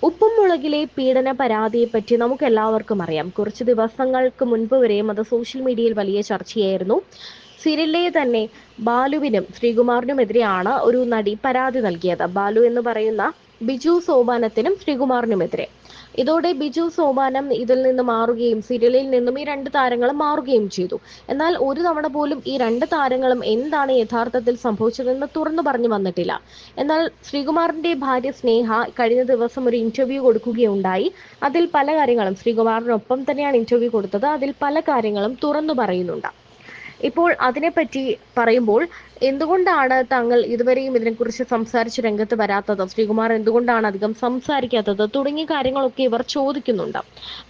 ഉപ്പും മുളകിലെ പീഡന പരാതിയെപ്പറ്റി നമുക്ക് എല്ലാവർക്കും അറിയാം. കുറച്ച് ദിവസങ്ങൾക്ക് മുൻപ് വരെയും അത് സോഷ്യൽ മീഡിയയിൽ വലിയ ചർച്ചയായിരുന്നു. സീരിയലിലെ തന്നെ ബാലുവിനും ശ്രീകുമാറിനുമെതിരെയാണ് ഒരു നടി പരാതി നൽകിയത്. ബാലു എന്ന് പറയുന്ന ബിജു സോപാനത്തിനും ശ്രീകുമാറിനുമെതിരെ. ഇതോടെ ബിജു സോപാനം ഇതിൽ നിന്ന് മാറുകയും സീരിയലിൽ നിന്നും ഈ രണ്ട് താരങ്ങളും മാറുകയും ചെയ്തു. എന്നാൽ ഒരു തവണ പോലും ഈ രണ്ട് താരങ്ങളും എന്താണ് യഥാർത്ഥത്തിൽ സംഭവിച്ചതെന്ന് തുറന്നു പറഞ്ഞു വന്നിട്ടില്ല. എന്നാൽ ശ്രീകുമാറിന്റെ ഭാര്യ സ്നേഹ കഴിഞ്ഞ ദിവസം ഒരു ഇന്റർവ്യൂ കൊടുക്കുകയുണ്ടായി. അതിൽ പല കാര്യങ്ങളും ശ്രീകുമാറിനൊപ്പം തന്നെയാണ് ഇന്റർവ്യൂ കൊടുത്തത്. അതിൽ പല കാര്യങ്ങളും തുറന്നു പറയുന്നുണ്ട്. ഇപ്പോൾ അതിനെപ്പറ്റി പറയുമ്പോൾ എന്തുകൊണ്ടാണ് താങ്കൾ ഇതുവരെയും ഇതിനെക്കുറിച്ച് സംസാരിച്ച് രംഗത്ത് വരാത്തത്, ശ്രീകുമാർ എന്തുകൊണ്ടാണ് അധികം സംസാരിക്കാത്തത് തുടങ്ങിയ കാര്യങ്ങളൊക്കെ ഇവർ ചോദിക്കുന്നുണ്ട്.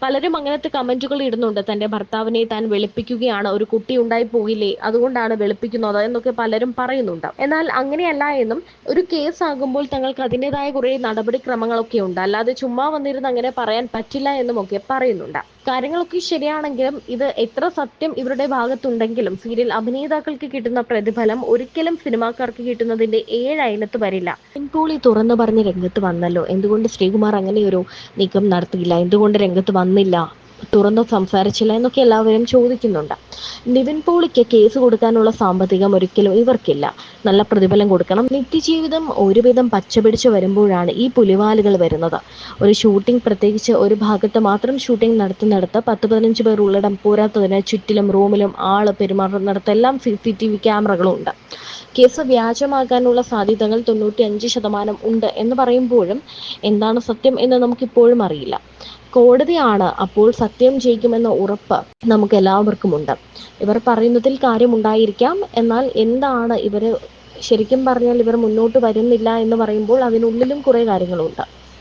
പലരും അങ്ങനത്തെ കമന്റുകൾ ഇടുന്നുണ്ട്. തന്റെ ഭർത്താവിനെ താൻ വെളുപ്പിക്കുകയാണ്, ഒരു കുട്ടി ഉണ്ടായി പോയില്ലേ അതുകൊണ്ടാണ് വെളുപ്പിക്കുന്നത് എന്നൊക്കെ പലരും പറയുന്നുണ്ട്. എന്നാൽ അങ്ങനെയല്ല എന്നും ഒരു കേസ് ആകുമ്പോൾ തങ്ങൾക്ക് അതിൻ്റെതായ കുറെ നടപടിക്രമങ്ങളൊക്കെ ഉണ്ട്, അല്ലാതെ ചുമ്മാ വന്നിരുന്ന് അങ്ങനെ പറയാൻ പറ്റില്ല എന്നുമൊക്കെ പറയുന്നുണ്ട്. കാര്യങ്ങളൊക്കെ ശരിയാണെങ്കിലും ഇത് എത്ര സത്യം ഇവരുടെ ഭാഗത്തുണ്ടെങ്കിലും സീരിയൽ അഭിനേതാക്കൾക്ക് കിട്ടുന്ന പ്രതിഫലം ഒരിക്കലും സിനിമാക്കാർക്ക് കിട്ടുന്നതിന്റെ 7 അയലത്ത് വരില്ല. പിൻപോളി തുറന്നു പറഞ്ഞ് രംഗത്ത് വന്നല്ലോ, എന്തുകൊണ്ട് ശ്രീകുമാർ അങ്ങനെ ഒരു നീക്കം നടത്തിയില്ല, എന്തുകൊണ്ട് രംഗത്ത് വന്നില്ല, തുറന്നു സംസാരിച്ചില്ല എന്നൊക്കെ എല്ലാവരും ചോദിക്കുന്നുണ്ട്. നിവിൻ പോളിക്ക് കേസ് കൊടുക്കാനുള്ള സാമ്പത്തികം ഒരിക്കലും ഇവർക്കില്ല. നല്ല പ്രതിഫലം കൊടുക്കണം. നിത്യജീവിതം ഒരുവിധം പച്ചപിടിച്ച് വരുമ്പോഴാണ് ഈ പുലിവാലുകൾ വരുന്നത്. ഒരു ഷൂട്ടിംഗ്, പ്രത്യേകിച്ച് ഒരു ഭാഗത്ത് മാത്രം ഷൂട്ടിംഗ് നടത്തുന്നിടത്ത് 10-15 പേർ ഉള്ളിടം പോരാത്തതിന് ചുറ്റിലും റൂമിലും ആള് പെരുമാറുന്നിടത്തെല്ലാം CCTV ക്യാമറകളും ഉണ്ട്. കേസ് വ്യാജമാകാനുള്ള സാധ്യതകൾ 95% ഉണ്ട് എന്ന് പറയുമ്പോഴും എന്താണ് സത്യം എന്ന് നമുക്കിപ്പോഴും അറിയില്ല. കോടതിയാണ്, അപ്പോൾ സത്യം ജയിക്കുമെന്ന ഉറപ്പ് നമുക്ക് എല്ലാവർക്കുമുണ്ട്. ഇവർ പറയുന്നതിൽ കാര്യമുണ്ടായിരിക്കാം, എന്നാൽ എന്താണ് ഇവർ ശരിക്കും പറഞ്ഞാൽ ഇവർ മുന്നോട്ട് വരുന്നില്ല എന്ന് പറയുമ്പോൾ അതിനുള്ളിലും കുറേ കാര്യങ്ങളുണ്ട്.